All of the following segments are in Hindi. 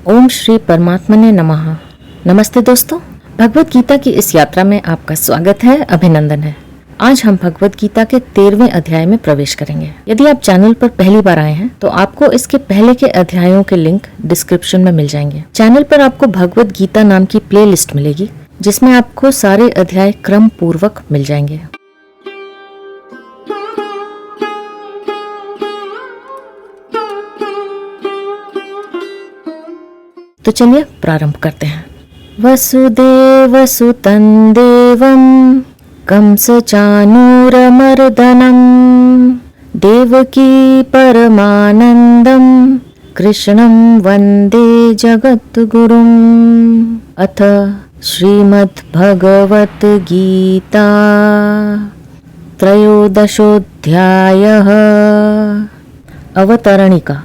ओम श्री परमात्मने नमः। नमस्ते दोस्तों, भगवत गीता की इस यात्रा में आपका स्वागत है, अभिनंदन है। आज हम भगवत गीता के 13वें अध्याय में प्रवेश करेंगे। यदि आप चैनल पर पहली बार आए हैं तो आपको इसके पहले के अध्यायों के लिंक डिस्क्रिप्शन में मिल जाएंगे। चैनल पर आपको भगवत गीता नाम की प्लेलिस्ट मिलेगी जिसमें आपको सारे अध्याय क्रम पूर्वक मिल जाएंगे। तो चलिए प्रारंभ करते हैं। वसुदेवसुतं देवं कंसचानूरमर्दनं देवकी परमानन्दं कृष्णं वन्दे जगद्गुरुम्। अथ श्रीमद्भगवद्गीता त्रयोदशोऽध्यायः। अवतरणिका।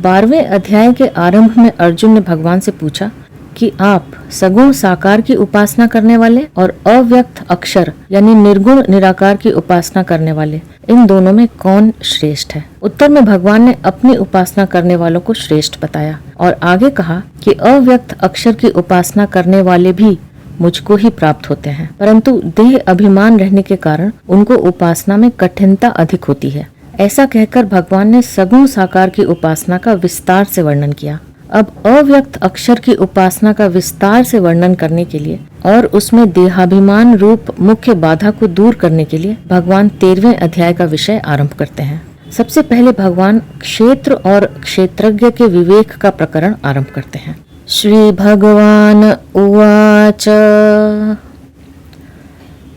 12वें अध्याय के आरंभ में अर्जुन ने भगवान से पूछा कि आप सगुण साकार की उपासना करने वाले और अव्यक्त अक्षर यानी निर्गुण निराकार की उपासना करने वाले, इन दोनों में कौन श्रेष्ठ है। उत्तर में भगवान ने अपनी उपासना करने वालों को श्रेष्ठ बताया और आगे कहा कि अव्यक्त अक्षर की उपासना करने वाले भी मुझको ही प्राप्त होते हैं, परंतु देह अभिमान रहने के कारण उनको उपासना में कठिनता अधिक होती है। ऐसा कहकर भगवान ने सगुण साकार की उपासना का विस्तार से वर्णन किया। अब अव्यक्त अक्षर की उपासना का विस्तार से वर्णन करने के लिए और उसमें देहाभिमान रूप मुख्य बाधा को दूर करने के लिए भगवान 13वें अध्याय का विषय आरंभ करते हैं। सबसे पहले भगवान क्षेत्र और क्षेत्रज्ञ के विवेक का प्रकरण आरंभ करते हैं। श्री भगवान उवाच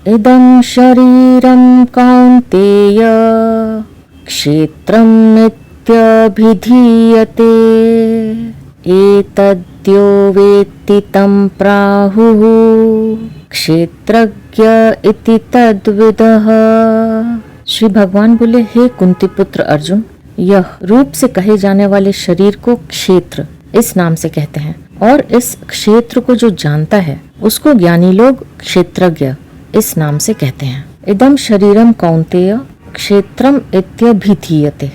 इदं शरीरं कौन्तेय क्षेत्रमित्यभिधीयते एतद्यो वेत्ति तं प्राहुः क्षेत्रज्ञ इति तद्विदः। श्री भगवान बोले, हे कुंती पुत्र अर्जुन, यह रूप से कहे जाने वाले शरीर को क्षेत्र इस नाम से कहते हैं और इस क्षेत्र को जो जानता है उसको ज्ञानी लोग क्षेत्रज्ञ इस नाम से कहते हैं। इदं शरीरम कौन्तेय क्षेत्रम इत्यभिधीयते।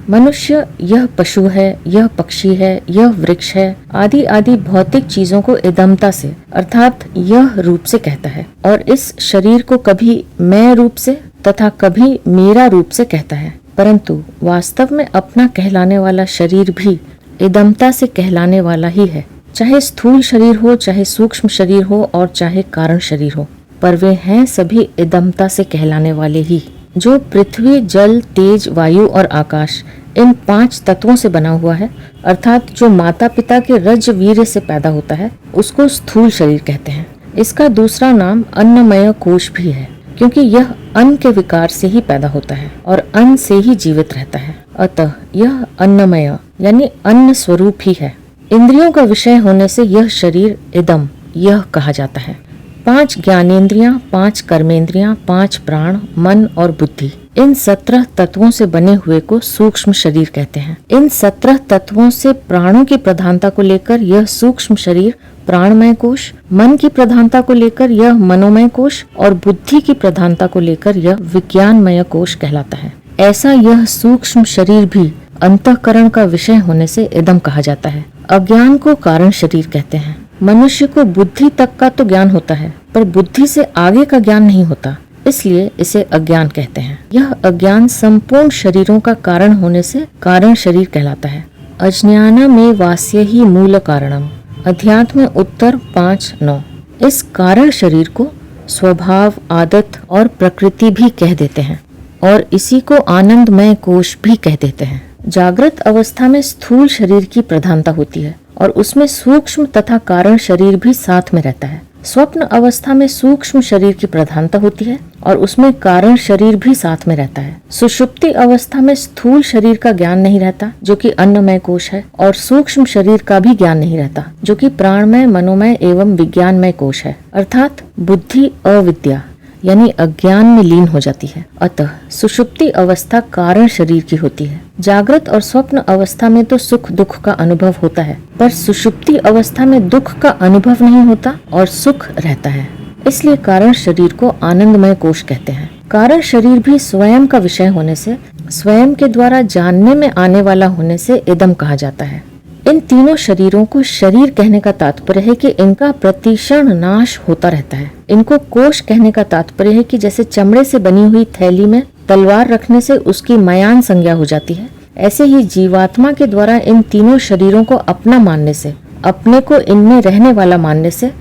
मनुष्य यह पशु है, यह पक्षी है, यह वृक्ष है आदि आदि भौतिक चीजों को इदमता से अर्थात यह रूप से कहता है और इस शरीर को कभी मैं रूप से तथा कभी मेरा रूप से कहता है, परंतु वास्तव में अपना कहलाने वाला शरीर भी इदमता से कहलाने वाला ही है। चाहे स्थूल शरीर हो, चाहे सूक्ष्म शरीर हो और चाहे कारण शरीर हो, पर वे हैं सभी इदमता से कहलाने वाले ही। जो पृथ्वी, जल, तेज, वायु और आकाश इन 5 तत्वों से बना हुआ है, अर्थात जो माता पिता के रज वीर्य से पैदा होता है, उसको स्थूल शरीर कहते हैं। इसका दूसरा नाम अन्नमय कोश भी है, क्योंकि यह अन्न के विकार से ही पैदा होता है और अन्न से ही जीवित रहता है। अतः यह अन्नमय यानी अन्न स्वरूप ही है। इंद्रियों का विषय होने से यह शरीर इदम यह कहा जाता है। 5 ज्ञानेंद्रियां, 5 कर्मेंद्रियां, 5 प्राण, मन और बुद्धि, इन 17 तत्वों से बने हुए को सूक्ष्म शरीर कहते हैं। इन 17 तत्वों से प्राणों की प्रधानता को लेकर यह सूक्ष्म शरीर प्राणमय कोश, मन की प्रधानता को लेकर यह मनोमय कोश और बुद्धि की प्रधानता को लेकर यह विज्ञानमय कोश कहलाता है। ऐसा यह सूक्ष्म शरीर भी अंतःकरण का विषय होने से इदम कहा जाता है। अज्ञान को कारण शरीर कहते हैं। मनुष्य को बुद्धि तक का तो ज्ञान होता है, पर बुद्धि से आगे का ज्ञान नहीं होता, इसलिए इसे अज्ञान कहते हैं। यह अज्ञान संपूर्ण शरीरों का कारण होने से कारण शरीर कहलाता है। अज्ञानमेव वास्य ही मूल कारणम। अध्यात्म उत्तर 5:9। इस कारण शरीर को स्वभाव, आदत और प्रकृति भी कह देते हैं और इसी को आनंदमय कोश भी कह देते हैं। जागृत अवस्था में स्थूल शरीर की प्रधानता होती है और उसमें सूक्ष्म तथा कारण शरीर भी साथ में रहता है। स्वप्न अवस्था में सूक्ष्म शरीर की प्रधानता होती है और उसमें कारण शरीर भी साथ में रहता है। सुषुप्ति अवस्था में स्थूल शरीर का ज्ञान नहीं रहता, जो कि अन्नमय कोश है, और सूक्ष्म शरीर का भी ज्ञान नहीं रहता, जो कि प्राणमय, मनोमय एवं विज्ञानमय कोश है, अर्थात बुद्धि अविद्या यानी अज्ञान में लीन हो जाती है। अतः सुषुप्ति अवस्था कारण शरीर की होती है। जागृत और स्वप्न अवस्था में तो सुख दुख का अनुभव होता है, पर सुषुप्ति अवस्था में दुख का अनुभव नहीं होता और सुख रहता है। इसलिए कारण शरीर को आनंदमय कोश कहते हैं। कारण शरीर भी स्वयं का विषय होने से, स्वयं के द्वारा जानने में आने वाला होने से इदम कहा जाता है। इन तीनों शरीरों को शरीर कहने का तात्पर्य है कि इनका प्रतिक्षण नाश होता रहता है। इनको कोश कहने का तात्पर्य है कि जैसे चमड़े से बनी हुई थैली में तलवार रखने से उसकी मयान संज्ञा हो जाती है, ऐसे ही जीवात्मा के द्वारा इन तीनों शरीरों को अपना मानने से, अपने को इनमें रहने वाला मानने से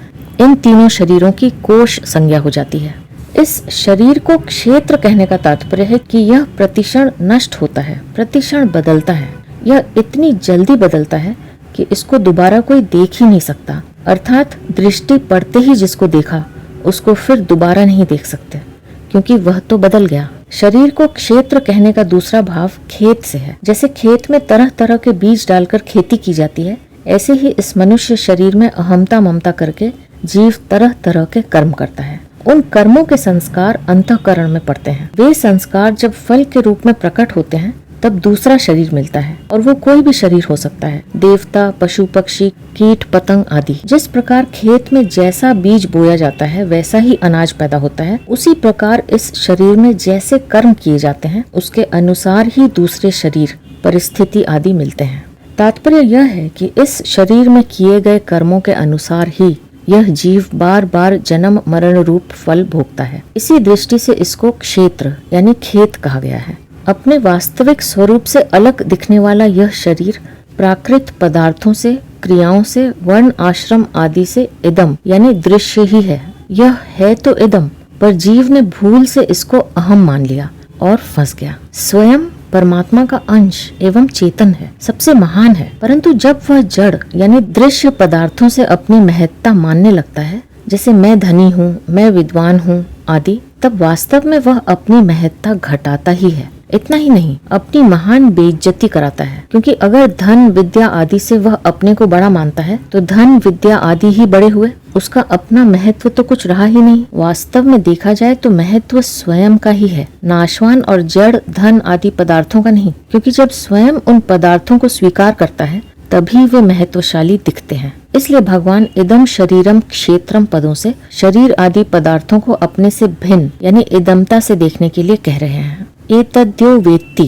इन तीनों शरीरों की कोश संज्ञा हो जाती है। इस शरीर को क्षेत्र कहने का तात्पर्य है कि यह प्रतिक्षण नष्ट होता है, प्रतिक्षण बदलता है। यह इतनी जल्दी बदलता है कि इसको दोबारा कोई देख ही नहीं सकता, अर्थात दृष्टि पड़ते ही जिसको देखा उसको फिर दोबारा नहीं देख सकते, क्योंकि वह तो बदल गया। शरीर को क्षेत्र कहने का दूसरा भाव खेत से है। जैसे खेत में तरह तरह के बीज डालकर खेती की जाती है, ऐसे ही इस मनुष्य शरीर में अहमता ममता करके जीव तरह तरह के कर्म करता है। उन कर्मों के संस्कार अंतःकरण में पड़ते हैं। वे संस्कार जब फल के रूप में प्रकट होते हैं तब दूसरा शरीर मिलता है, और वो कोई भी शरीर हो सकता है, देवता, पशु पक्षी, कीट पतंग आदि। जिस प्रकार खेत में जैसा बीज बोया जाता है वैसा ही अनाज पैदा होता है, उसी प्रकार इस शरीर में जैसे कर्म किए जाते हैं उसके अनुसार ही दूसरे शरीर, परिस्थिति आदि मिलते हैं। तात्पर्य यह है कि इस शरीर में किए गए कर्मों के अनुसार ही यह जीव बार बार जन्म मरण रूप फल भोगता है। इसी दृष्टि से इसको क्षेत्र यानी खेत कहा गया है। अपने वास्तविक स्वरूप से अलग दिखने वाला यह शरीर प्राकृत पदार्थों से, क्रियाओं से, वर्ण आश्रम आदि से इदम यानी दृश्य ही है। यह है तो इदम, पर जीव ने भूल से इसको अहम मान लिया और फंस गया। स्वयं परमात्मा का अंश एवं चेतन है, सबसे महान है, परंतु जब वह जड़ यानी दृश्य पदार्थों से अपनी महत्ता मानने लगता है, जैसे मैं धनी हूँ, मैं विद्वान हूँ आदि, तब वास्तव में वह अपनी महत्ता घटाता ही है। इतना ही नहीं, अपनी महान बेइज्जती कराता है, क्योंकि अगर धन विद्या आदि से वह अपने को बड़ा मानता है तो धन विद्या आदि ही बड़े हुए, उसका अपना महत्व तो कुछ रहा ही नहीं। वास्तव में देखा जाए तो महत्व स्वयं का ही है, नाशवान और जड़ धन आदि पदार्थों का नहीं, क्योंकि जब स्वयं उन पदार्थों को स्वीकार करता है तभी वे महत्वशाली दिखते हैं। इसलिए भगवान इदम शरीरम क्षेत्रम पदों से शरीर आदि पदार्थों को अपने से भिन्न यानी इदमता से देखने के लिए कह रहे हैं। एतद्यो वेत्ति,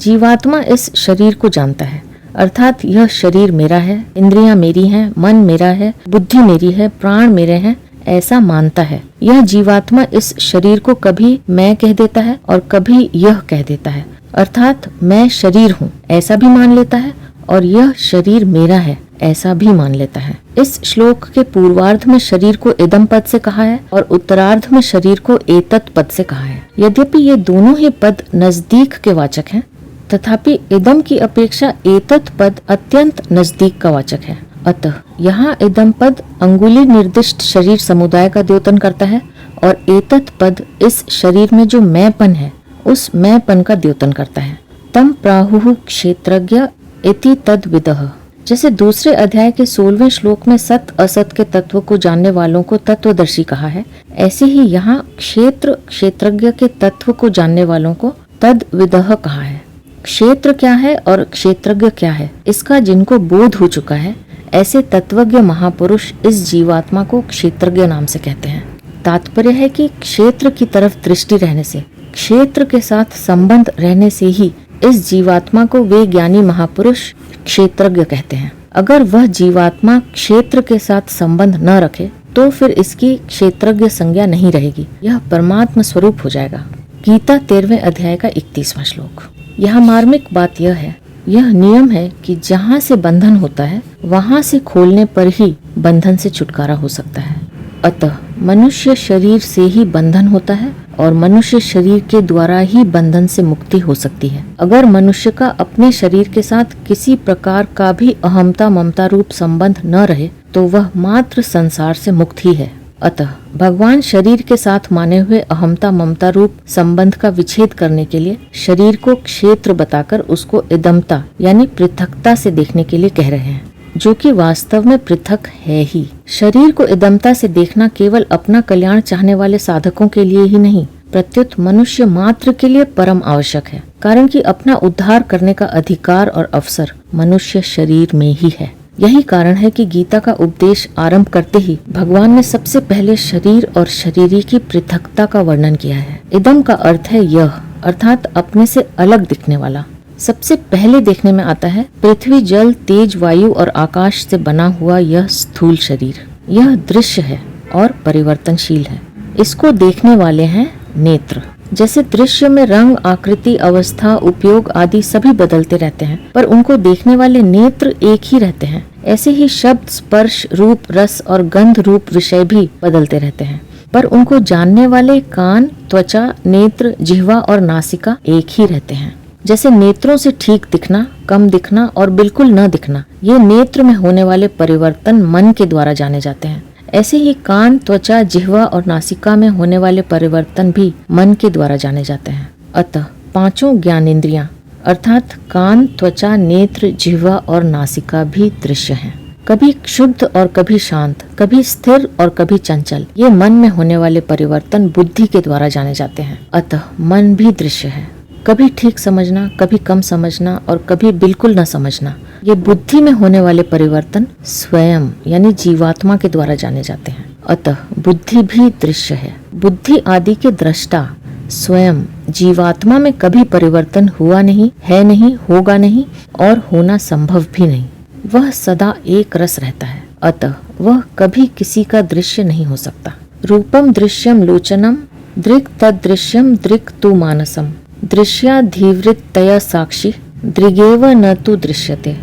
जीवात्मा इस शरीर को जानता है, अर्थात यह शरीर मेरा है, इंद्रियां मेरी हैं, मन मेरा है, बुद्धि मेरी है, प्राण मेरे हैं, ऐसा मानता है। यह जीवात्मा इस शरीर को कभी मैं कह देता है और कभी यह कह देता है, अर्थात मैं शरीर हूँ ऐसा भी मान लेता है और यह शरीर मेरा है ऐसा भी मान लेता है। इस श्लोक के पूर्वार्ध में शरीर को इदम पद से कहा है और उत्तरार्ध में शरीर को एतत् पद से कहा है। यद्यपि ये दोनों ही पद नजदीक के वाचक हैं, तथापि इदम की अपेक्षा एतत् पद अत्यंत नजदीक का वाचक है। अतः यहाँ इदम पद अंगुली निर्दिष्ट शरीर समुदाय का द्योतन करता है और एतत् पद इस शरीर में जो मैंपन है उस मैंपन का द्योतन करता है। तम प्राहुः क्षेत्रज्ञ इति तद्विदः। जैसे दूसरे अध्याय के 16वें श्लोक में सत असत के तत्व को जानने वालों को तत्वदर्शी कहा है, ऐसे ही यहाँ क्षेत्र क्षेत्रज्ञ के तत्व को जानने वालों को तद्विदः कहा है। क्षेत्र क्या है और क्षेत्रज्ञ क्या है, इसका जिनको बोध हो चुका है, ऐसे तत्वज्ञ महापुरुष इस जीवात्मा को क्षेत्रज्ञ नाम से कहते हैं। तात्पर्य है कि क्षेत्र की तरफ दृष्टि रहने से, क्षेत्र के साथ संबंध रहने से ही इस जीवात्मा को वे ज्ञानी महापुरुष क्षेत्रज्ञ कहते हैं। अगर वह जीवात्मा क्षेत्र के साथ संबंध न रखे तो फिर इसकी क्षेत्रज्ञ संज्ञा नहीं रहेगी, यह परमात्मा स्वरूप हो जाएगा। गीता 13वें अध्याय का 31वां श्लोक। यहाँ मार्मिक बात यह है, यह नियम है कि जहाँ से बंधन होता है वहाँ से खोलने पर ही बंधन से छुटकारा हो सकता है। अतः मनुष्य शरीर से ही बंधन होता है और मनुष्य शरीर के द्वारा ही बंधन से मुक्ति हो सकती है। अगर मनुष्य का अपने शरीर के साथ किसी प्रकार का भी अहमता ममता रूप संबंध न रहे तो वह मात्र संसार से मुक्त ही है। अतः भगवान शरीर के साथ माने हुए अहमता ममता रूप संबंध का विच्छेद करने के लिए शरीर को क्षेत्र बताकर उसको इदमता यानी पृथकता से देखने के लिए कह रहे हैं, जो कि वास्तव में पृथक है ही। शरीर को इदमता से देखना केवल अपना कल्याण चाहने वाले साधकों के लिए ही नहीं, प्रत्युत मनुष्य मात्र के लिए परम आवश्यक है, कारण कि अपना उद्धार करने का अधिकार और अवसर मनुष्य शरीर में ही है। यही कारण है कि गीता का उपदेश आरंभ करते ही भगवान ने सबसे पहले शरीर और शरीरी की पृथकता का वर्णन किया है। इदम का अर्थ है यह, अर्थात अपने से अलग दिखने वाला। सबसे पहले देखने में आता है पृथ्वी, जल, तेज, वायु और आकाश से बना हुआ यह स्थूल शरीर। यह दृश्य है और परिवर्तनशील है। इसको देखने वाले हैं नेत्र। जैसे दृश्य में रंग, आकृति, अवस्था, उपयोग आदि सभी बदलते रहते हैं, पर उनको देखने वाले नेत्र एक ही रहते हैं। ऐसे ही शब्द, स्पर्श, रूप, रस और गंध रूप विषय भी बदलते रहते हैं, पर उनको जानने वाले कान, त्वचा, नेत्र, जिह्वा और नासिका एक ही रहते हैं। जैसे नेत्रों से ठीक दिखना, कम दिखना और बिल्कुल न दिखना, ये नेत्र में होने वाले परिवर्तन मन के द्वारा जाने जाते हैं। ऐसे ही कान, त्वचा, जिह्वा और नासिका में होने वाले परिवर्तन भी मन के द्वारा जाने जाते हैं। अतः पांचों ज्ञानेंद्रियां अर्थात कान, त्वचा, नेत्र, जिह्वा और नासिका भी दृश्य हैं। कभी शुद्ध और कभी शांत, कभी स्थिर और कभी चंचल, ये मन में होने वाले परिवर्तन बुद्धि के द्वारा जाने जाते हैं। अतः मन भी दृश्य है। कभी ठीक समझना, कभी कम समझना और कभी बिल्कुल न समझना, ये बुद्धि में होने वाले परिवर्तन स्वयं यानी जीवात्मा के द्वारा जाने जाते हैं। अतः बुद्धि भी दृश्य है। बुद्धि आदि के दृष्टा स्वयं जीवात्मा में कभी परिवर्तन हुआ नहीं, है नहीं, होगा नहीं और होना संभव भी नहीं। वह सदा एक रस रहता है, अतः वह कभी किसी का दृश्य नहीं हो सकता। रूपम दृश्यम लोचनम दृक् तदृश्यम दृक् तु मानसम दृश्याधिवृत्तया साक्षी दृगेव न तु दृश्यते।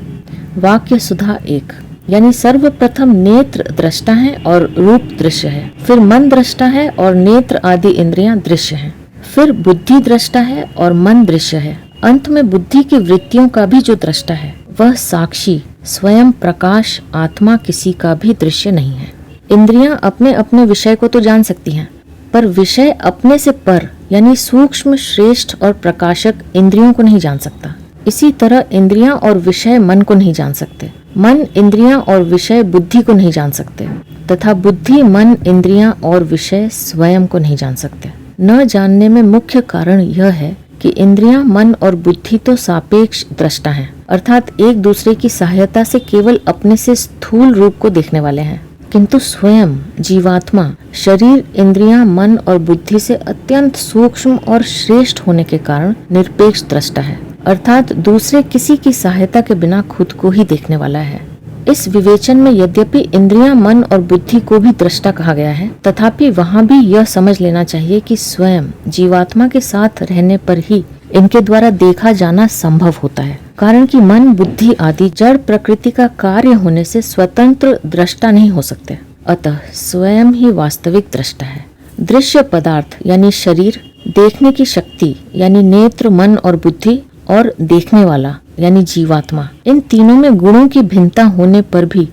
वाक्य सुधा 1। यानी सर्वप्रथम नेत्र दृष्टा है और रूप दृश्य है, फिर मन दृष्टा है और नेत्र आदि इंद्रियां दृश्य हैं, फिर बुद्धि दृष्टा है और मन दृश्य है, अंत में बुद्धि की वृत्तियों का भी जो दृष्टा है वह साक्षी स्वयं प्रकाश आत्मा किसी का भी दृश्य नहीं है। इंद्रियां अपने अपने विषय को तो जान सकती हैं, पर विषय अपने से पर यानी सूक्ष्म, श्रेष्ठ और प्रकाशक इंद्रियों को नहीं जान सकता। इसी तरह इंद्रियां और विषय मन को नहीं जान सकते, मन इंद्रियां और विषय बुद्धि को नहीं जान सकते, तथा बुद्धि मन इंद्रियां और विषय स्वयं को नहीं जान सकते। न जानने में मुख्य कारण यह है कि इंद्रियां, मन और बुद्धि तो सापेक्ष दृष्टा हैं, अर्थात एक दूसरे की सहायता से केवल अपने से स्थूल रूप को देखने वाले हैं, किंतु स्वयं जीवात्मा शरीर, इंद्रियां, मन और बुद्धि से अत्यंत सूक्ष्म और श्रेष्ठ होने के कारण निरपेक्ष दृष्टा है, अर्थात दूसरे किसी की सहायता के बिना खुद को ही देखने वाला है। इस विवेचन में यद्यपि इंद्रियां, मन और बुद्धि को भी दृष्टा कहा गया है, तथापि वहाँ भी यह समझ लेना चाहिए कि स्वयं जीवात्मा के साथ रहने पर ही इनके द्वारा देखा जाना संभव होता है, कारण कि मन, बुद्धि आदि जड़ प्रकृति का कार्य होने से स्वतंत्र दृष्टा नहीं हो सकते। अतः स्वयं ही वास्तविक दृष्टा है। दृश्य पदार्थ यानी शरीर, देखने की शक्ति यानी नेत्र, मन और बुद्धि और देखने वाला यानी जीवात्मा, इन तीनों में गुणों की भिन्नता होने पर भी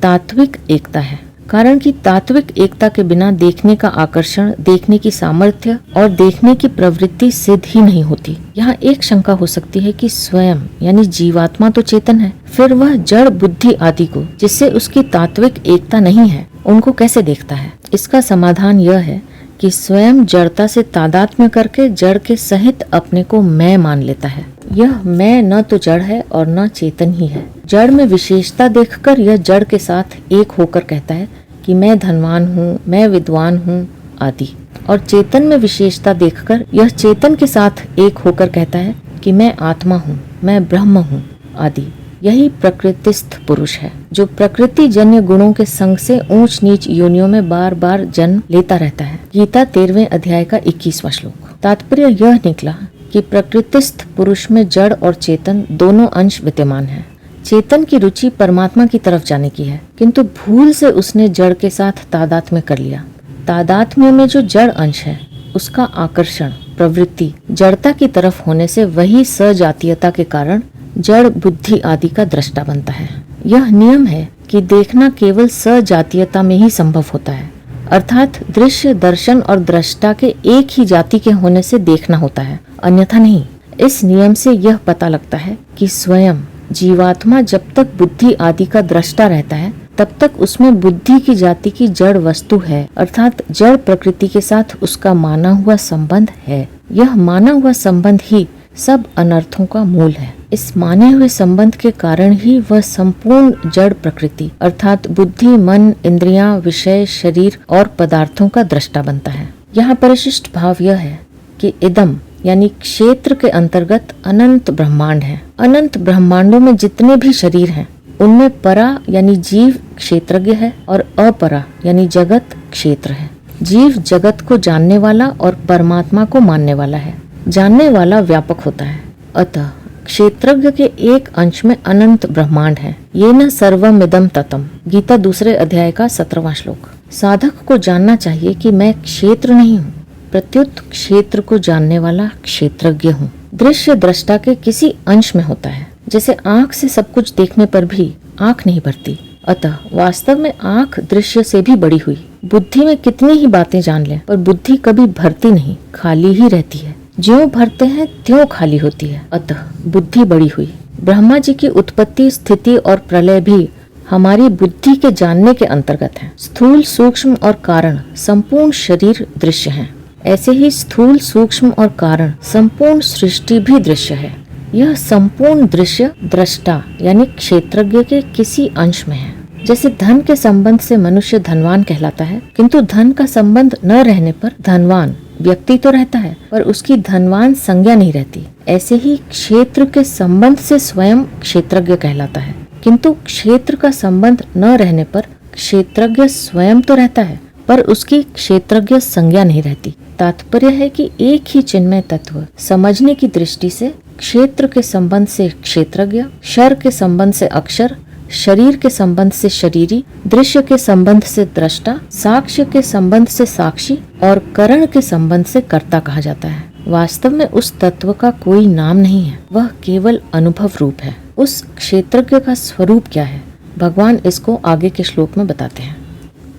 तात्विक एकता है, कारण कि तात्विक एकता के बिना देखने का आकर्षण, देखने की सामर्थ्य और देखने की प्रवृत्ति सिद्ध ही नहीं होती। यहाँ एक शंका हो सकती है कि स्वयं यानी जीवात्मा तो चेतन है, फिर वह जड़ बुद्धि आदि को, जिससे उसकी तात्विक एकता नहीं है, उनको कैसे देखता है? इसका समाधान यह है कि स्वयं जड़ता से तादात्म्य करके जड़ के सहित अपने को मैं मान लेता है। यह मैं न तो जड़ है और न चेतन ही है। जड़ में विशेषता देखकर यह जड़ के साथ एक होकर कहता है कि मैं धनवान हूँ, मैं विद्वान हूँ आदि, और चेतन में विशेषता देखकर यह चेतन के साथ एक होकर कहता है कि मैं आत्मा हूँ, मैं ब्रह्म हूँ आदि। यही प्रकृतिस्थ पुरुष है, जो प्रकृति जन्य गुणों के संग से ऊंच नीच योनियों में बार बार जन्म लेता रहता है। गीता 13वें अध्याय का 21वां श्लोक। तात्पर्य यह निकला कि प्रकृतिस्थ पुरुष में जड़ और चेतन दोनों अंश विद्यमान हैं। चेतन की रुचि परमात्मा की तरफ जाने की है, किंतु भूल से उसने जड़ के साथ तादात्म्य कर लिया। तादात्म्य में जो जड़ अंश है उसका आकर्षण, प्रवृत्ति जड़ता की तरफ होने से वही सजातीयता के कारण जड़ बुद्धि आदि का दृष्टा बनता है। यह नियम है कि देखना केवल सजातीयता में ही संभव होता है, अर्थात दृश्य, दर्शन और दृष्टा के एक ही जाति के होने से देखना होता है, अन्यथा नहीं। इस नियम से यह पता लगता है कि स्वयं जीवात्मा जब तक बुद्धि आदि का दृष्टा रहता है तब तक उसमें बुद्धि की जाति की जड़ वस्तु है, अर्थात जड़ प्रकृति के साथ उसका माना हुआ संबंध है। यह माना हुआ संबंध ही सब अनर्थों का मूल है। इस माने हुए संबंध के कारण ही वह संपूर्ण जड़ प्रकृति अर्थात बुद्धि, मन, इंद्रियां, विषय, शरीर और पदार्थों का दृष्टा बनता है। यहाँ परिशिष्ट भाव यह है कि इदम यानी क्षेत्र के अंतर्गत अनंत ब्रह्मांड है। अनंत ब्रह्मांडों में जितने भी शरीर हैं उनमें परा यानी जीव क्षेत्रज्ञ है और अपरा यानी जगत क्षेत्र है। जीव जगत को जानने वाला और परमात्मा को मानने वाला है। जानने वाला व्यापक होता है, अतः क्षेत्रज्ञ के एक अंश में अनंत ब्रह्मांड है। ये न सर्वमिदं ततम, गीता 2 अध्याय का 17वां श्लोक। साधक को जानना चाहिए कि मैं क्षेत्र नहीं हूँ, प्रत्युत क्षेत्र को जानने वाला क्षेत्रज्ञ हूँ। दृश्य दृष्टा के किसी अंश में होता है, जैसे आँख से सब कुछ देखने पर भी आँख नहीं भरती, अतः वास्तव में आँख दृश्य से भी बड़ी हुई। बुद्धि में कितनी ही बातें जान लें पर बुद्धि कभी भरती नहीं, खाली ही रहती है। ज्यों भरते हैं त्यों खाली होती है, अतः बुद्धि बड़ी हुई। ब्रह्मा जी की उत्पत्ति, स्थिति और प्रलय भी हमारी बुद्धि के जानने के अंतर्गत है। स्थूल, सूक्ष्म और कारण संपूर्ण शरीर दृश्य हैं। ऐसे ही स्थूल, सूक्ष्म और कारण संपूर्ण सृष्टि भी दृश्य है। यह संपूर्ण दृश्य दृष्टा यानी क्षेत्रज्ञ के किसी अंश में है। जैसे धन के संबंध से मनुष्य धनवान कहलाता है, किंतु धन का संबंध न रहने पर धनवान व्यक्ति तो रहता है पर उसकी धनवान संज्ञा नहीं रहती। ऐसे ही क्षेत्र के संबंध से स्वयं क्षेत्रज्ञ कहलाता है, किंतु क्षेत्र का संबंध न रहने पर क्षेत्रज्ञ स्वयं तो रहता है पर उसकी क्षेत्रज्ञ संज्ञा नहीं रहती। तात्पर्य है कि एक ही चिन्मय तत्व समझने की दृष्टि से क्षेत्र के संबंध से क्षेत्रज्ञ, क्षर के संबंध से अक्षर, शरीर के संबंध से शरीरी, दृश्य के संबंध से दृष्टा, साक्ष्य के संबंध से साक्षी और करण के संबंध से कर्ता कहा जाता है। वास्तव में उस तत्व का कोई नाम नहीं है, वह केवल अनुभव रूप है। उस क्षेत्रज्ञ का स्वरूप क्या है, भगवान इसको आगे के श्लोक में बताते हैं।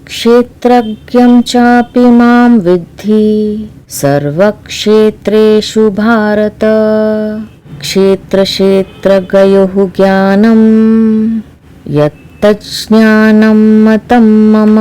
क्षेत्रज्ञं चापि मां विद्धि सर्वक्षेत्रेषु भारत, क्षेत्र क्षेत्रज्ञयोः ज्ञानं यत्तज्ज्ञानं मतं मम।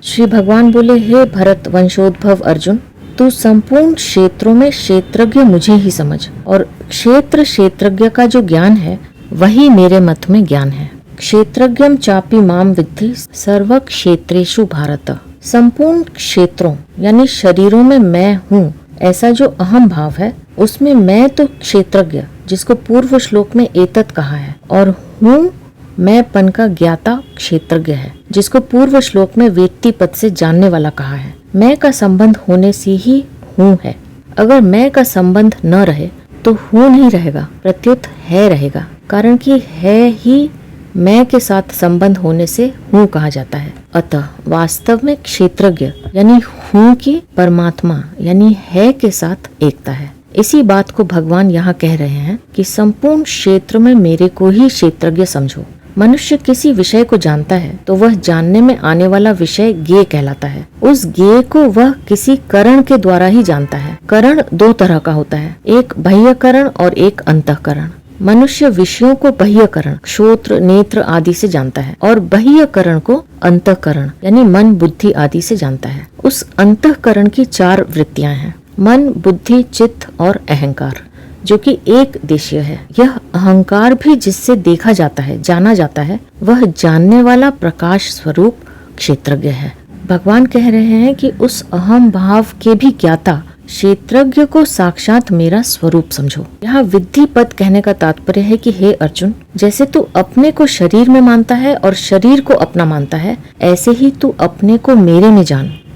श्री भगवान बोले, हे भरत वंशोद्भव अर्जुन, तू संपूर्ण क्षेत्रों में क्षेत्रज्ञ मुझे ही समझ, और क्षेत्र क्षेत्रज्ञ का जो ज्ञान है वही मेरे मत में ज्ञान है। क्षेत्रज्ञं चापि माम विद्धि सर्व क्षेत्रेषु भारत। संपूर्ण क्षेत्रों यानी शरीरों में मैं हूँ, ऐसा जो अहम भाव है उसमें मैं तो क्षेत्रज्ञ, जिसको पूर्व श्लोक में एतत् कहा है, और हूँ मैं पन का ज्ञाता क्षेत्रज्ञ है, जिसको पूर्व श्लोक में वेत्ति पद से जानने वाला कहा है। मैं का संबंध होने से ही हूँ है। अगर मैं का संबंध न रहे तो हूँ नहीं रहेगा, प्रत्युत है रहेगा, कारण कि है ही मैं के साथ संबंध होने से हूँ कहा जाता है। अतः वास्तव में क्षेत्रज्ञ यानी हूँ की परमात्मा यानी है के साथ एकता है। इसी बात को भगवान यहाँ कह रहे हैं कि संपूर्ण क्षेत्र में मेरे को ही क्षेत्रज्ञ समझो। मनुष्य किसी विषय को जानता है तो वह जानने में आने वाला विषय ज्ञेय कहलाता है। उस ज्ञेय को वह किसी करण के द्वारा ही जानता है। करण दो तरह का होता है, एक बाह्यकरण और एक अंतःकरण। मनुष्य विषयों को बाह्यकरण श्रोत्र, नेत्र आदि से जानता है और बाह्यकरण को अंतःकरण यानी मन, बुद्धि आदि से जानता है। उस अंतःकरण की 4 वृत्तियां हैं, मन, बुद्धि, चित्त और अहंकार, जो कि एक देशीय है। यह अहंकार भी जिससे देखा जाता है, जाना जाता है, वह जानने वाला प्रकाश स्वरूप क्षेत्रज्ञ है। भगवान कह रहे हैं कि उस अहम भाव के भी ज्ञाता क्षेत्रज्ञ को साक्षात मेरा स्वरूप समझो। यहाँ विद्धि पद कहने का तात्पर्य है कि हे अर्जुन, जैसे तू अपने को शरीर में मानता है और शरीर को अपना मानता है, ऐसे ही तू अपने को मेरे में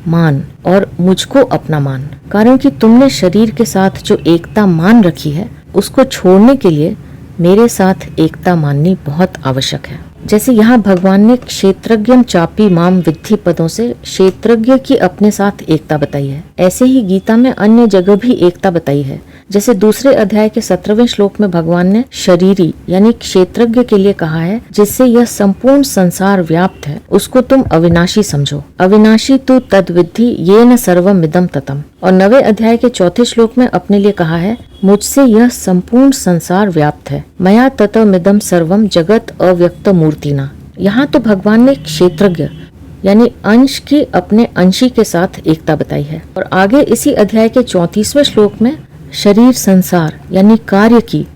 मान और मुझको अपना मान। कारण कि तुमने शरीर के साथ जो एकता मान रखी है उसको छोड़ने के लिए मेरे साथ एकता माननी बहुत आवश्यक है। जैसे यहाँ भगवान ने क्षेत्रज्ञं चापि माम विद्धि पदों से क्षेत्रज्ञ की अपने साथ एकता बताई है, ऐसे ही गीता में अन्य जगह भी एकता बताई है। जैसे दूसरे अध्याय के 17वें श्लोक में भगवान ने शरीरी यानी क्षेत्रज्ञ के लिए कहा है, जिससे यह संपूर्ण संसार व्याप्त है, उसको तुम अविनाशी समझो। अविनाशी तू तद विद्धि येन सर्वमिदं ततम्। और 9वें अध्याय के 4थे श्लोक में अपने लिए कहा है, मुझसे यह संपूर्ण संसार व्याप्त है, मया ततमिदं सर्वम जगत अव्यक्त मूर्तिना। यहाँ तो भगवान ने क्षेत्रज्ञ यानी अंश की अपने अंशी के साथ एकता बताई है। और आगे इसी अध्याय के 34वें श्लोक में शरीर संसार यानी कार्य की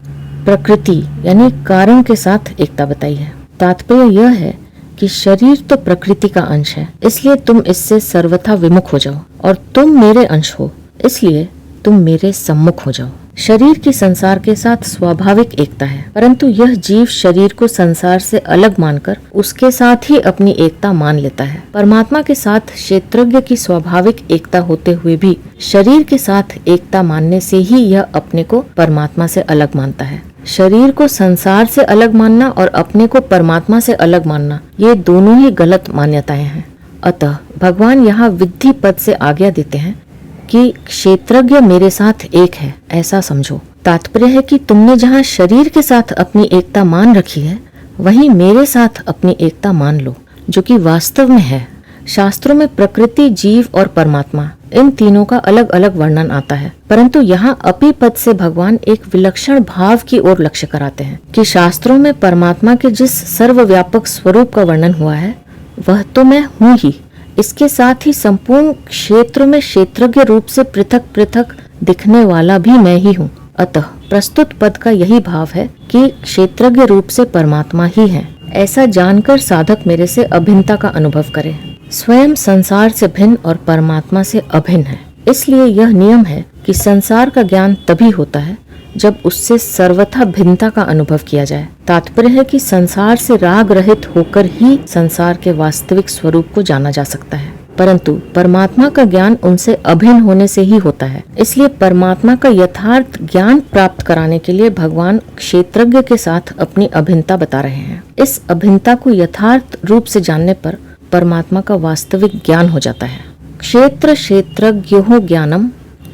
प्रकृति यानी कारण के साथ एकता बताई है। तात्पर्य यह है कि शरीर तो प्रकृति का अंश है, इसलिए तुम इससे सर्वथा विमुख हो जाओ, और तुम मेरे अंश हो, इसलिए तुम मेरे सम्मुख हो जाओ। शरीर की संसार के साथ स्वाभाविक एकता है, परंतु यह जीव शरीर को संसार से अलग मानकर उसके साथ ही अपनी एकता मान लेता है। परमात्मा के साथ क्षेत्रज्ञ की स्वाभाविक एकता होते हुए भी शरीर के साथ एकता मानने से ही यह अपने को परमात्मा से अलग मानता है। शरीर को संसार से अलग मानना और अपने को परमात्मा से अलग मानना, ये दोनों ही गलत मान्यताएं हैं। अतः भगवान यहाँ विद्धि पद से आज्ञा देते हैं कि क्षेत्रज्ञ मेरे साथ एक है, ऐसा समझो। तात्पर्य है कि तुमने जहाँ शरीर के साथ अपनी एकता मान रखी है, वहीं मेरे साथ अपनी एकता मान लो, जो कि वास्तव में है। शास्त्रों में प्रकृति, जीव और परमात्मा, इन तीनों का अलग अलग वर्णन आता है, परंतु यहाँ अपी पद से भगवान एक विलक्षण भाव की ओर लक्ष्य कराते हैं कि शास्त्रों में परमात्मा के जिस सर्वव्यापक स्वरूप का वर्णन हुआ है, वह तो मैं हूँ ही। इसके साथ ही संपूर्ण क्षेत्र में क्षेत्रज्ञ रूप से पृथक पृथक दिखने वाला भी मैं ही हूँ। अतः प्रस्तुत पद का यही भाव है कि क्षेत्रज्ञ रूप से परमात्मा ही है। ऐसा जानकर साधक मेरे से अभिन्नता का अनुभव करे। स्वयं संसार से भिन्न और परमात्मा से अभिन्न है। इसलिए यह नियम है कि संसार का ज्ञान तभी होता है जब उससे सर्वथा भिन्नता का अनुभव किया जाए। तात्पर्य है कि संसार से राग रहित होकर ही संसार के वास्तविक स्वरूप को जाना जा सकता है, परंतु परमात्मा का ज्ञान उनसे अभिन्न होने से ही होता है। इसलिए परमात्मा का यथार्थ ज्ञान प्राप्त कराने के लिए भगवान क्षेत्रज्ञ के साथ अपनी अभिन्नता बता रहे हैं। इस अभिन्नता को यथार्थ रूप से जानने पर परमात्मा का वास्तविक ज्ञान हो जाता है। क्षेत्र क्षेत्रज्ञो ज्ञानम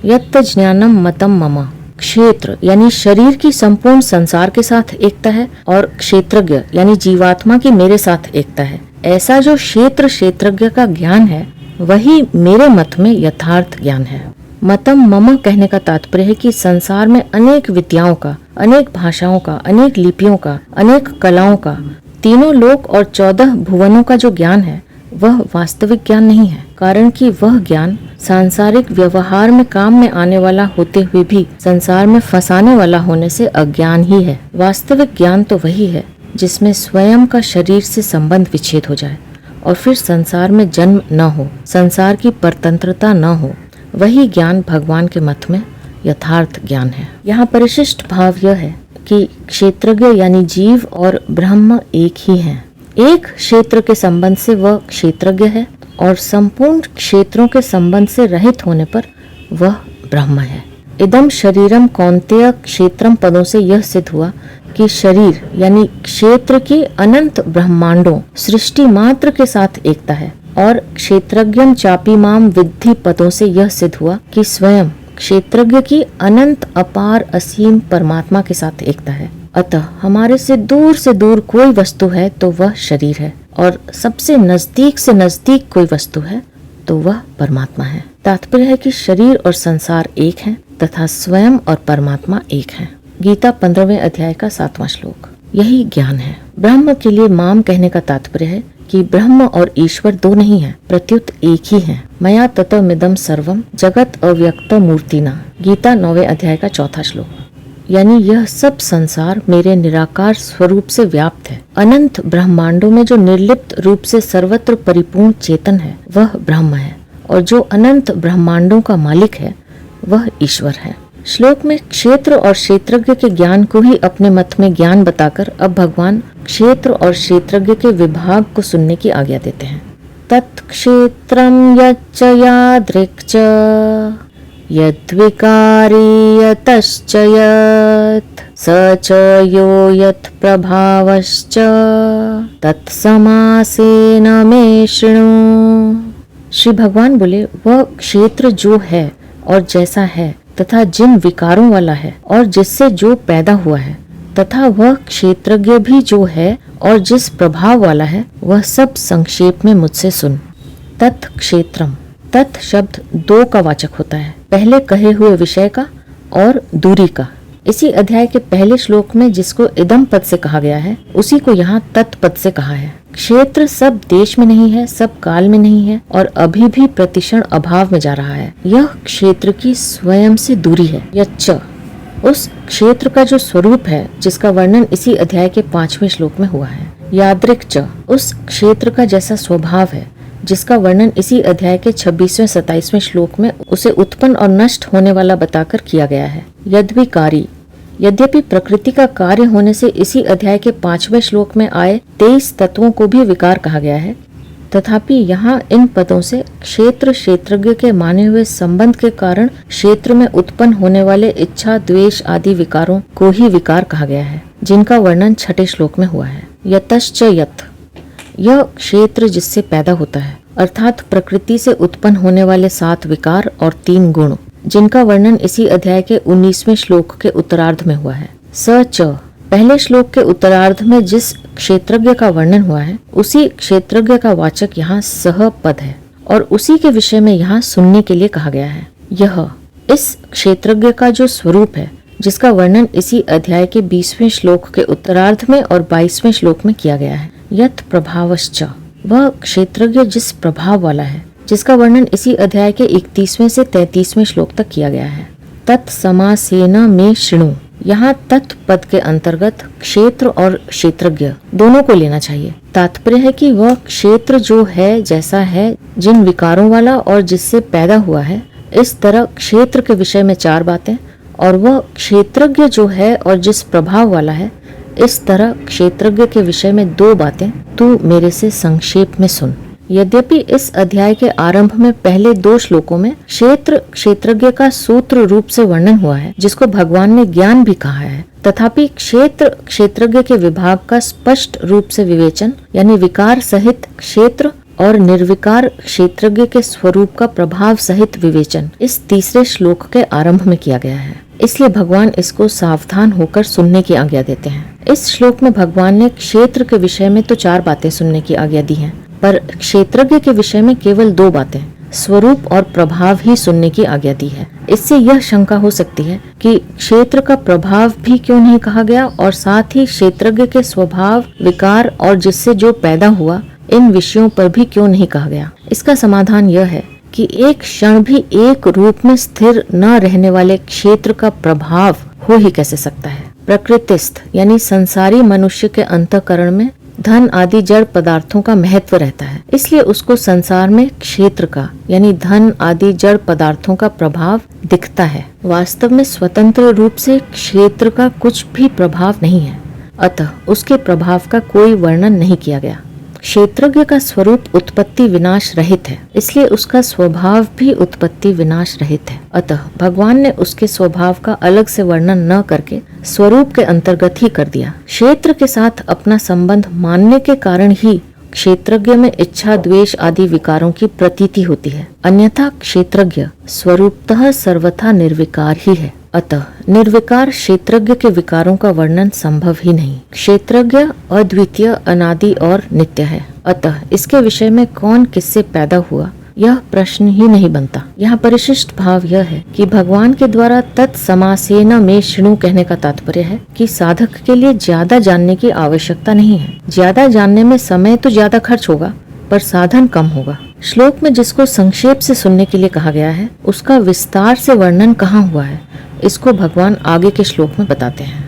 यत् ज्ञानम मतम मम। क्षेत्र यानी शरीर की संपूर्ण संसार के साथ एकता है और क्षेत्रज्ञ यानी जीवात्मा की मेरे साथ एकता है। ऐसा जो क्षेत्र क्षेत्रज्ञ का ज्ञान है, वही मेरे मत में यथार्थ ज्ञान है। मतम मम कहने का तात्पर्य है कि संसार में अनेक विद्याओं का, अनेक भाषाओं का, अनेक लिपियों का, अनेक कलाओं का, तीनों लोक और 14 भुवनों का जो ज्ञान है, वह वास्तविक ज्ञान नहीं है। कारण कि वह ज्ञान सांसारिक व्यवहार में काम में आने वाला होते हुए भी संसार में फंसाने वाला होने से अज्ञान ही है। वास्तविक ज्ञान तो वही है जिसमें स्वयं का शरीर से संबंध विच्छेद हो जाए और फिर संसार में जन्म न हो, संसार की परतंत्रता न हो। वही ज्ञान भगवान के मत में यथार्थ ज्ञान है। यहाँ परिशिष्ट भाव यह है कि क्षेत्रज्ञ यानी जीव और ब्रह्म एक ही हैं। एक क्षेत्र के संबंध से वह क्षेत्रज्ञ है और संपूर्ण क्षेत्रों के संबंध से रहित होने पर वह ब्रह्म है। इदम शरीरम कौन्तेय क्षेत्रम पदों से यह सिद्ध हुआ कि शरीर यानी क्षेत्र की अनंत ब्रह्मांडों सृष्टि मात्र के साथ एकता है, और क्षेत्रज्ञम चापी माम विद्धि पदों से यह सिद्ध हुआ कि स्वयं क्षेत्रज्ञ की अनंत अपार असीम परमात्मा के साथ एकता है। अतः हमारे से दूर कोई वस्तु है तो वह शरीर है, और सबसे नजदीक से नजदीक कोई वस्तु है तो वह परमात्मा है। तात्पर्य है कि शरीर और संसार एक है तथा स्वयं और परमात्मा एक है। गीता 15वें अध्याय का 7वां श्लोक। यही ज्ञान है। ब्रह्म के लिए माम कहने का तात्पर्य है कि ब्रह्म और ईश्वर दो नहीं है, प्रत्युत एक ही है। मया ततमिदं सर्वम जगत अव्यक्त मूर्तिना। गीता 9वें अध्याय का 4था श्लोक। यानी यह सब संसार मेरे निराकार स्वरूप से व्याप्त है। अनंत ब्रह्मांडों में जो निर्लिप्त रूप से सर्वत्र परिपूर्ण चेतन है, वह ब्रह्म है, और जो अनंत ब्रह्मांडों का मालिक है, वह ईश्वर है। श्लोक में क्षेत्र और क्षेत्रज्ञ के ज्ञान को ही अपने मत में ज्ञान बताकर अब भगवान क्षेत्र और क्षेत्रज्ञ के विभाग को सुनने की आज्ञा देते हैं। तत्क्षेत्रम यच्च यादृक् यद्विकारी यतश्च यत् स च यो यत् प्रभावश्च तत्समासेन मे शृणु। श्री भगवान बोले, वह क्षेत्र जो है और जैसा है तथा जिन विकारों वाला है और जिससे जो पैदा हुआ है, तथा वह क्षेत्रज्ञ भी जो है और जिस प्रभाव वाला है, वह सब संक्षेप में मुझसे सुन। तत्क्षेत्रम, तत् शब्द दो का वाचक होता है, पहले कहे हुए विषय का और दूरी का। इसी अध्याय के पहले श्लोक में जिसको इदम पद से कहा गया है, उसी को यहाँ तत्पद से कहा है। क्षेत्र सब देश में नहीं है, सब काल में नहीं है, और अभी भी प्रतिक्षण अभाव में जा रहा है। यह क्षेत्र की स्वयं से दूरी है। यच्च, उस क्षेत्र का जो स्वरूप है, जिसका वर्णन इसी अध्याय के 5वें श्लोक में हुआ है। यादृक् च, उस क्षेत्र का जैसा स्वभाव है, जिसका वर्णन इसी अध्याय के 26वें 27वें श्लोक में उसे उत्पन्न और नष्ट होने वाला बताकर किया गया है। यद्विकारी, यद्यपि प्रकृति का कार्य होने से इसी अध्याय के 5वें श्लोक में आए 23 तत्वों को भी विकार कहा गया है, तथापि यहाँ इन पदों से क्षेत्र क्षेत्रज्ञ के माने हुए संबंध के कारण क्षेत्र में उत्पन्न होने वाले इच्छा, द्वेष आदि विकारों को ही विकार कहा गया है, जिनका वर्णन 6ठे श्लोक में हुआ है। यतश्च यत, यह क्षेत्र जिससे पैदा होता है, अर्थात प्रकृति से उत्पन्न होने वाले 7 विकार और 3 गुण, जिनका वर्णन इसी अध्याय के 19वें श्लोक के उत्तरार्ध में हुआ है। स च, पहले श्लोक के उत्तरार्ध में जिस क्षेत्रज्ञ का वर्णन हुआ है, उसी क्षेत्रज्ञ का वाचक यहाँ सह पद है और उसी के विषय में यहाँ सुनने के लिए कहा गया है। यह इस क्षेत्रज्ञ का जो स्वरूप है, जिसका वर्णन इसी अध्याय के 20वें श्लोक के उत्तरार्ध में और 22वें श्लोक में किया गया है। यत प्रभावश्च, वह क्षेत्रज्ञ जिस प्रभाव वाला है, जिसका वर्णन इसी अध्याय के 31वें से 33वें श्लोक तक किया गया है। तत्समासेन में शृणु, यहाँ तत् पद के अंतर्गत क्षेत्र और क्षेत्रज्ञ दोनों को लेना चाहिए। तात्पर्य है कि वह क्षेत्र जो है, जैसा है, जिन विकारों वाला और जिससे पैदा हुआ है, इस तरह क्षेत्र के विषय में 4 बातें, और वह क्षेत्रज्ञ जो है और जिस प्रभाव वाला है, इस तरह क्षेत्रज्ञ के विषय में 2 बातें तू मेरे से संक्षेप में सुन। यद्यपि इस अध्याय के आरंभ में पहले 2 श्लोकों में क्षेत्र क्षेत्रज्ञ का सूत्र रूप से वर्णन हुआ है, जिसको भगवान ने ज्ञान भी कहा है, तथापि क्षेत्र क्षेत्रज्ञ के विभाग का स्पष्ट रूप से विवेचन, यानी विकार सहित क्षेत्र और निर्विकार क्षेत्रज्ञ के स्वरूप का प्रभाव सहित विवेचन इस तीसरे श्लोक के आरंभ में किया गया है। इसलिए भगवान इसको सावधान होकर सुनने की आज्ञा देते हैं। इस श्लोक में भगवान ने क्षेत्र के विषय में तो 4 बातें सुनने की आज्ञा दी है, पर क्षेत्रज्ञ के विषय में केवल 2 बातें, स्वरूप और प्रभाव ही सुनने की आज्ञा दी है। इससे यह शंका हो सकती है कि क्षेत्र का प्रभाव भी क्यों नहीं कहा गया, और साथ ही क्षेत्रज्ञ के स्वभाव, विकार और जिससे जो पैदा हुआ, इन विषयों पर भी क्यों नहीं कहा गया। इसका समाधान यह है कि एक क्षण भी एक रूप में स्थिर न रहने वाले क्षेत्र का प्रभाव हो ही कैसे सकता है। प्रकृतिस्थ यानी संसारी मनुष्य के अंतःकरण में धन आदि जड़ पदार्थों का महत्व रहता है, इसलिए उसको संसार में क्षेत्र का यानी धन आदि जड़ पदार्थों का प्रभाव दिखता है। वास्तव में स्वतंत्र रूप से क्षेत्र का कुछ भी प्रभाव नहीं है, अतः उसके प्रभाव का कोई वर्णन नहीं किया गया। क्षेत्रज्ञ का स्वरूप उत्पत्ति विनाश रहित है, इसलिए उसका स्वभाव भी उत्पत्ति विनाश रहित है। अतः भगवान ने उसके स्वभाव का अलग से वर्णन न करके स्वरूप के अंतर्गत ही कर दिया। क्षेत्र के साथ अपना संबंध मानने के कारण ही क्षेत्रज्ञ में इच्छा, द्वेष आदि विकारों की प्रतीति होती है, अन्यथा क्षेत्रज्ञ स्वरूपतः सर्वथा निर्विकार ही है। अतः निर्विकार क्षेत्रज्ञ के विकारों का वर्णन संभव ही नहीं। क्षेत्रज्ञ अद्वितीय, अनादि और नित्य है, अतः इसके विषय में कौन किससे पैदा हुआ यह प्रश्न ही नहीं बनता। यहाँ परिशिष्ट भाव यह है कि भगवान के द्वारा तत्समासेन में शृणु कहने का तात्पर्य है कि साधक के लिए ज्यादा जानने की आवश्यकता नहीं है। ज्यादा जानने में समय तो ज्यादा खर्च होगा, पर साधन कम होगा। श्लोक में जिसको संक्षेप से सुनने के लिए कहा गया है, उसका विस्तार से वर्णन कहाँ हुआ है, इसको भगवान आगे के श्लोक में बताते हैं।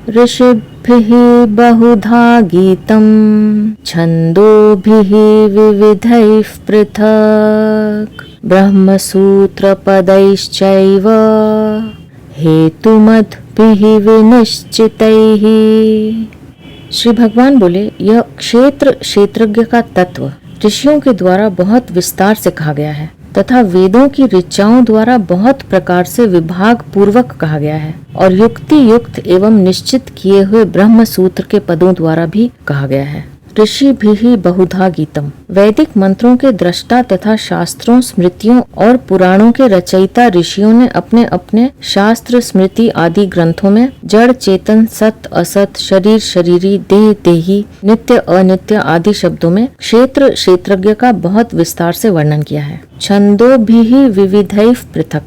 ऋषिभिः बहुधा गीतं छन्दोभिः विविधैः पृथक् ब्रह्मसूत्रपदैश्चैव हेतुमद्भिः विनिश्चितैः। श्री भगवान बोले, यह क्षेत्र क्षेत्रज्ञ का तत्व ऋषियों के द्वारा बहुत विस्तार से कहा गया है तथा वेदों की ऋचाओं द्वारा बहुत प्रकार से विभाग पूर्वक कहा गया है, और युक्ति युक्त एवं निश्चित किए हुए ब्रह्म सूत्र के पदों द्वारा भी कहा गया है। ऋषि भी बहुधा गीतम, वैदिक मंत्रों के दृष्टा तथा शास्त्रों, स्मृतियों और पुराणों के रचयिता ऋषियों ने अपने अपने शास्त्र, स्मृति आदि ग्रंथों में जड़, चेतन, सत, असत, शरीर, शरीरी, देह, देही, नित्य, अनित्य आदि शब्दों में क्षेत्र क्षेत्रज्ञ का बहुत विस्तार से वर्णन किया है। छंदो भी विविधैः पृथक,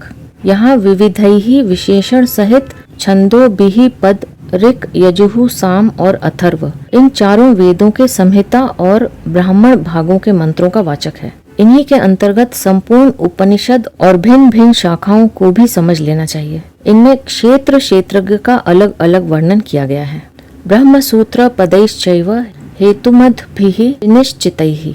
यहाँ विविधैः विशेषण सहित छंदो भी पद ऋक, यजुः, साम और अथर्व इन चारों वेदों के संहिता और ब्राह्मण भागों के मंत्रों का वाचक है। इन्हीं के अंतर्गत संपूर्ण उपनिषद और भिन्न भिन्न शाखाओं को भी समझ लेना चाहिए। इनमें क्षेत्र क्षेत्रज्ञ का अलग अलग वर्णन किया गया है। ब्रह्म सूत्र पदैश्चैव हेतुमद्भिः निश्चितैः,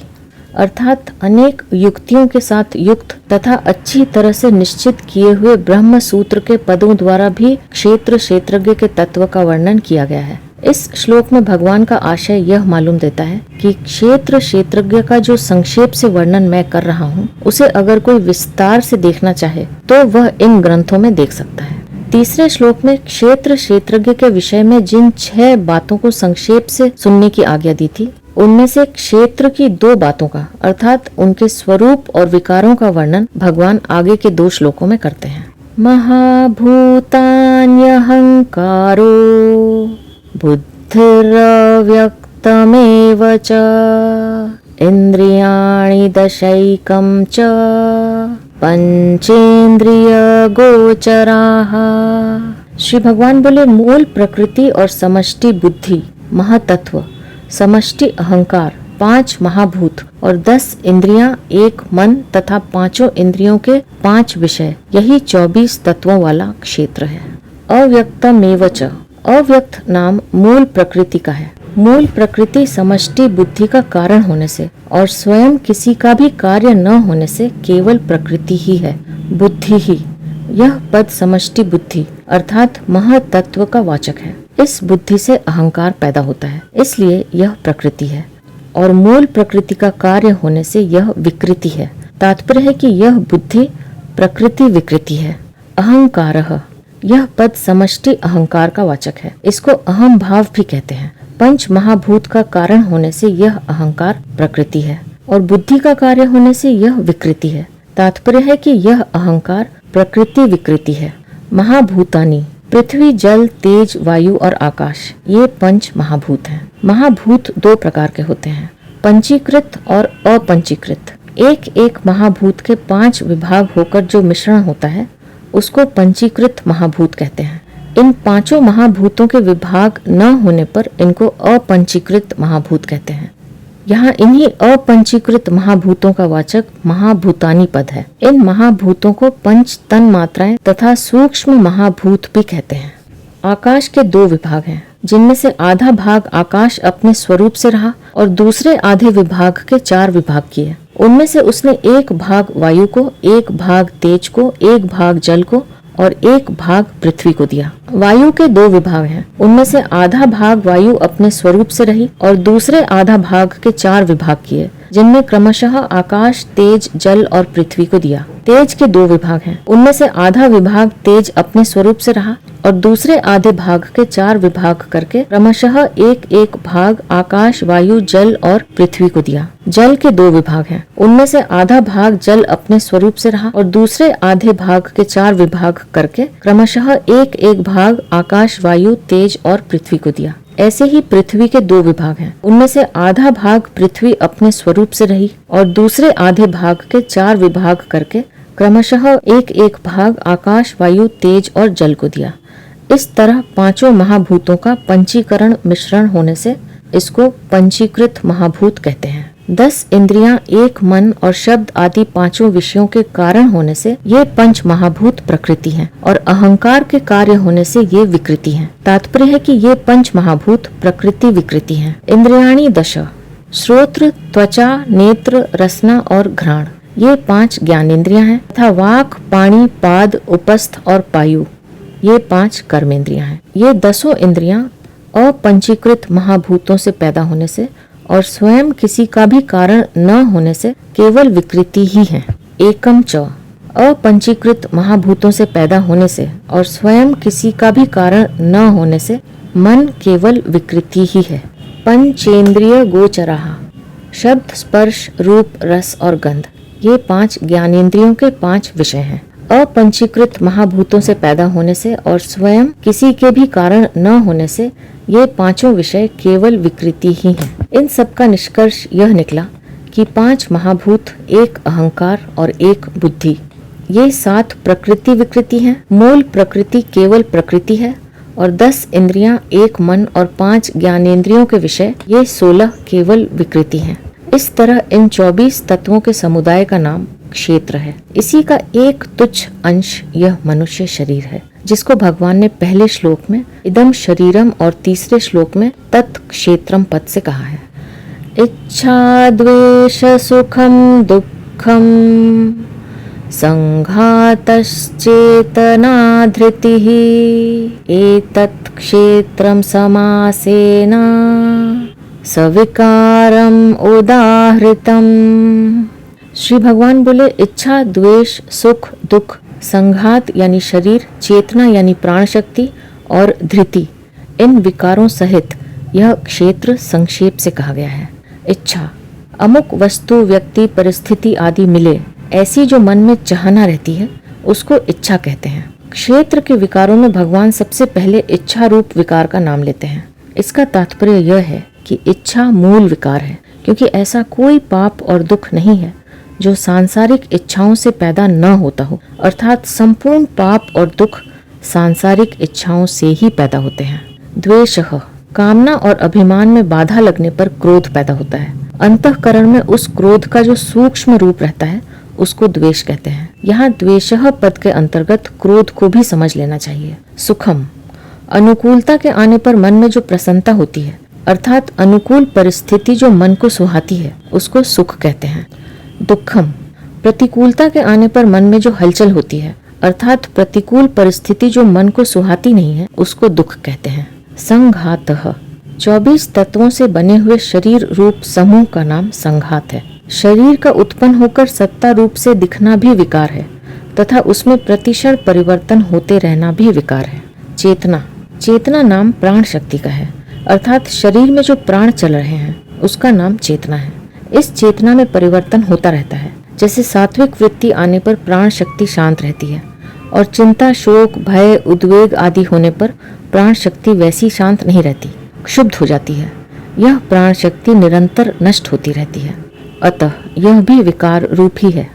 अर्थात अनेक युक्तियों के साथ युक्त तथा अच्छी तरह से निश्चित किए हुए ब्रह्म सूत्र के पदों द्वारा भी क्षेत्र क्षेत्रज्ञ के तत्व का वर्णन किया गया है। इस श्लोक में भगवान का आशय यह मालूम देता है कि क्षेत्र क्षेत्रज्ञ का जो संक्षेप से वर्णन मैं कर रहा हूँ, उसे अगर कोई विस्तार से देखना चाहे तो वह इन ग्रंथों में देख सकता है। तीसरे श्लोक में क्षेत्र क्षेत्रज्ञ के विषय में जिन 6 बातों को संक्षेप से सुनने की आज्ञा दी थी, उनमें से क्षेत्र की 2 बातों का अर्थात उनके स्वरूप और विकारों का वर्णन भगवान आगे के 2 श्लोकों में करते हैं। महाभूतान्यहंकारो बुद्धिरव्यक्तमेव च इंद्रियाणि दशैकं च पंचेंद्रिय गोचराः। श्री भगवान बोले, मूल प्रकृति और समष्टि बुद्धि, महातत्व, समष्टि अहंकार, 5 महाभूत और 10 इंद्रियां, 1 मन तथा 5 इंद्रियों के 5 विषय, यही 24 तत्वों वाला क्षेत्र है। अव्यक्तमेव च, अव्यक्त नाम मूल प्रकृति का है। मूल प्रकृति समष्टि बुद्धि का कारण होने से और स्वयं किसी का भी कार्य न होने से केवल प्रकृति ही है, बुद्धि ही। यह पद समष्टि बुद्धि अर्थात महतत्व का वाचक है। इस बुद्धि से अहंकार पैदा होता है, इसलिए यह प्रकृति है। और मूल प्रकृति का कार्य होने से यह विकृति है। तात्पर्य है कि यह बुद्धि प्रकृति विकृति है। अहंकारः, यह पद समष्टि अहंकार का वाचक है। इसको अहम भाव भी कहते हैं। पंच महाभूत का कारण होने से यह अहंकार प्रकृति है और बुद्धि का कार्य होने से यह विकृति है। तात्पर्य है कि यह अहंकार प्रकृति विकृति है। महाभूतानि, पृथ्वी, जल, तेज, वायु और आकाश, ये 5 महाभूत हैं। महाभूत 2 प्रकार के होते हैं, पंचीकृत और अपंचीकृत। एक एक महाभूत के 5 विभाग होकर जो मिश्रण होता है उसको पंचीकृत महाभूत कहते हैं। इन 5 महाभूतों के विभाग न होने पर इनको अपंचीकृत महाभूत कहते हैं। यहाँ इन्हीं अपंचीकृत महाभूतों का वाचक महाभूतानि पद है। इन महाभूतों को पंच तन मात्राएं तथा सूक्ष्म महाभूत भी कहते हैं। आकाश के 2 विभाग हैं, जिनमें से आधा भाग आकाश अपने स्वरूप से रहा और दूसरे आधे विभाग के 4 विभाग किए। उनमें से उसने 1 भाग वायु को, 1 भाग तेज को, 1 भाग जल को और 1 भाग पृथ्वी को दिया। वायु के 2 विभाग हैं, उनमें से आधा भाग वायु अपने स्वरूप से रही और दूसरे आधा भाग के 4 विभाग किए, जिनमें क्रमशः आकाश, तेज, जल और पृथ्वी को दिया। तेज के 2 विभाग हैं, उनमें से आधा विभाग तेज अपने स्वरूप से रहा और दूसरे आधे भाग के 4 विभाग करके क्रमशः 1 भाग आकाश, वायु, जल और पृथ्वी को दिया। जल के 2 विभाग हैं, उनमें से आधा भाग जल अपने स्वरूप से रहा और दूसरे आधे भाग के 4 विभाग करके क्रमशः 1 भाग आकाश, वायु, तेज और पृथ्वी को दिया। ऐसे ही पृथ्वी के 2 विभाग हैं, उनमें से आधा भाग पृथ्वी अपने स्वरूप से रही और दूसरे आधे भाग के 4 विभाग करके क्रमशः 1 भाग आकाश, वायु, तेज और जल को दिया। इस तरह 5 महाभूतों का पंचीकरण मिश्रण होने से इसको पंचीकृत महाभूत कहते हैं। 10 इंद्रियां, 1 मन और शब्द आदि 5 विषयों के कारण होने से ये 5 महाभूत प्रकृति हैं और अहंकार के कार्य होने से ये विकृति हैं। तात्पर्य है कि ये 5 महाभूत प्रकृति विकृति हैं। इंद्रियाणि 10, श्रोत्र, त्वचा, नेत्र, रसना और घ्राण, ये 5 ज्ञानेंद्रियां हैं तथा वाक, पाणी, पाद, उपस्थ और पायु, ये 5 कर्मेंद्रियां हैं। ये 10 इंद्रियां अपंचीकृत महाभूतों से पैदा होने से और स्वयं किसी का भी कारण न होने से केवल विकृति ही है। एकम च, अपंचीकृत महाभूतों से पैदा होने से और स्वयं किसी का भी कारण न होने से मन केवल विकृति ही है। पंचेंद्रिय गोचराः, शब्द, स्पर्श, रूप, रस और गंध, ये 5 ज्ञानेंद्रियों के 5 विषय हैं। अपंचीकृत महाभूतों से पैदा होने से और स्वयं किसी के भी कारण न होने से ये 5 विषय केवल विकृति ही हैं। इन सब का निष्कर्ष यह निकला कि 5 महाभूत, 1 अहंकार और 1 बुद्धि, ये 7 प्रकृति विकृति हैं। मूल प्रकृति केवल प्रकृति है और 10 इंद्रियां, 1 मन और 5 ज्ञानेंद्रियों के विषय, ये 16 केवल विकृति हैं। इस तरह इन 24 तत्वों के समुदाय का नाम क्षेत्र है। इसी का एक तुच्छ अंश यह मनुष्य शरीर है, जिसको भगवान ने पहले श्लोक में इदम शरीरम और तीसरे श्लोक में तत्क्षेत्रम पद से कहा है। इच्छा द्वेष सुखम दुःखम संघातश्चेतना धृतिः एतत् क्षेत्रम समासेन सविकारम उदाहृतम। श्री भगवान बोले इच्छा द्वेष सुख दुख संघात यानी शरीर, चेतना यानी प्राण शक्ति और धृति, इन विकारों सहित यह क्षेत्र संक्षेप से कहा गया है। इच्छा अमुक वस्तु व्यक्ति परिस्थिति आदि मिले ऐसी जो मन में चाहना रहती है उसको इच्छा कहते हैं। क्षेत्र के विकारों में भगवान सबसे पहले इच्छा रूप विकार का नाम लेते हैं। इसका तात्पर्य यह है कि इच्छा मूल विकार है, क्योंकि ऐसा कोई पाप और दुख नहीं है जो सांसारिक इच्छाओं से पैदा न होता हो, अर्थात संपूर्ण पाप और दुख सांसारिक इच्छाओं से ही पैदा होते हैं। द्वेषः कामना और अभिमान में बाधा लगने पर क्रोध पैदा होता है। अंतःकरण में उस क्रोध का जो सूक्ष्म रूप रहता है उसको द्वेष कहते हैं। यहाँ द्वेषः पद के अंतर्गत क्रोध को भी समझ लेना चाहिए। सुखम अनुकूलता के आने पर मन में जो प्रसन्नता होती है, अर्थात अनुकूल परिस्थिति जो मन को सुहाती है उसको सुख कहते हैं। दुखम प्रतिकूलता के आने पर मन में जो हलचल होती है, अर्थात प्रतिकूल परिस्थिति जो मन को सुहाती नहीं है उसको दुख कहते हैं। संघातः 24 तत्वों से बने हुए शरीर रूप समूह का नाम संघात है। शरीर का उत्पन्न होकर सत्ता रूप से दिखना भी विकार है तथा उसमें प्रतिक्षण परिवर्तन होते रहना भी विकार है। चेतना चेतना नाम प्राण शक्ति का है, अर्थात शरीर में जो प्राण चल रहे हैं उसका नाम चेतना है। इस चेतना में परिवर्तन होता रहता है। जैसे सात्विक वृत्ति आने पर प्राण शक्ति शांत रहती है और चिंता शोक भय उद्वेग आदि होने पर प्राण शक्ति वैसी शांत नहीं रहती, क्षुब्ध हो जाती है। यह प्राण शक्ति निरंतर नष्ट होती रहती है, अतः यह भी विकार रूप ही है।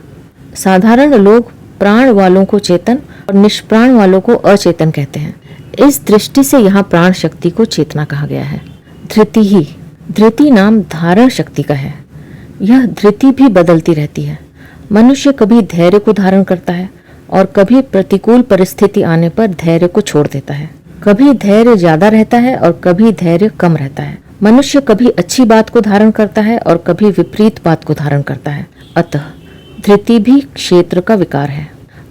साधारण लोग प्राण वालों को चेतन और निष्प्राण वालों को अचेतन कहते हैं। इस दृष्टि से यहाँ प्राण शक्ति को चेतना कहा गया है। धृति ही धृति नाम धारण शक्ति का है। यह धृति भी बदलती रहती है। मनुष्य कभी धैर्य को धारण करता है और कभी प्रतिकूल परिस्थिति आने पर धैर्य को छोड़ देता है। कभी धैर्य ज्यादा रहता है और कभी धैर्य कम रहता है। मनुष्य कभी अच्छी बात को धारण करता है और कभी विपरीत बात को धारण करता है। अतः धृति भी क्षेत्र का विकार है।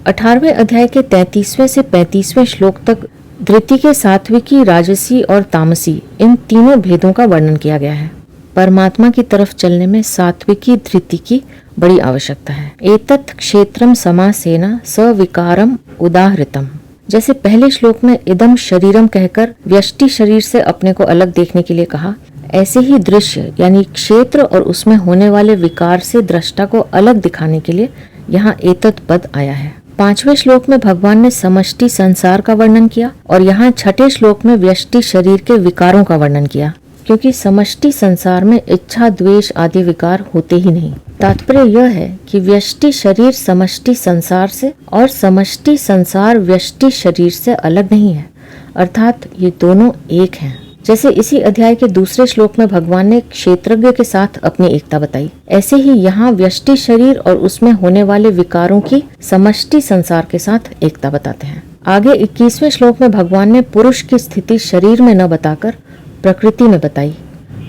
18वें अध्याय के 33वें से 35वें श्लोक तक धृति के सात्विकी, राजसी और तामसी इन तीनों भेदों का वर्णन किया गया है। परमात्मा की तरफ चलने में सात्विकी धृति की बड़ी आवश्यकता है। एतत् क्षेत्रम समासेन सविकारम उदाहृतम। जैसे पहले श्लोक में इदम शरीरम कहकर व्यष्टि शरीर से अपने को अलग देखने के लिए कहा, ऐसे ही दृश्य यानी क्षेत्र और उसमें होने वाले विकार से दृष्टा को अलग दिखाने के लिए यहाँ एतत् पद आया है। 5वें श्लोक में भगवान ने समष्टि संसार का वर्णन किया और यहाँ 6ठे श्लोक में व्यष्टि शरीर के विकारों का वर्णन किया, क्योंकि समष्टि संसार में इच्छा द्वेष आदि विकार होते ही नहीं। तात्पर्य यह है कि व्यष्टि शरीर समष्टि संसार से और समष्टि संसार व्यष्टि शरीर से अलग नहीं है, अर्थात ये दोनों एक हैं। जैसे इसी अध्याय के दूसरे श्लोक में भगवान ने क्षेत्रज्ञ के साथ अपनी एकता बताई, ऐसे ही यहाँ व्यष्टि शरीर और उसमें होने वाले विकारों की समष्टि संसार के साथ एकता बताते हैं। आगे 21वें श्लोक में भगवान ने पुरुष की स्थिति शरीर में न बताकर प्रकृति में बताई।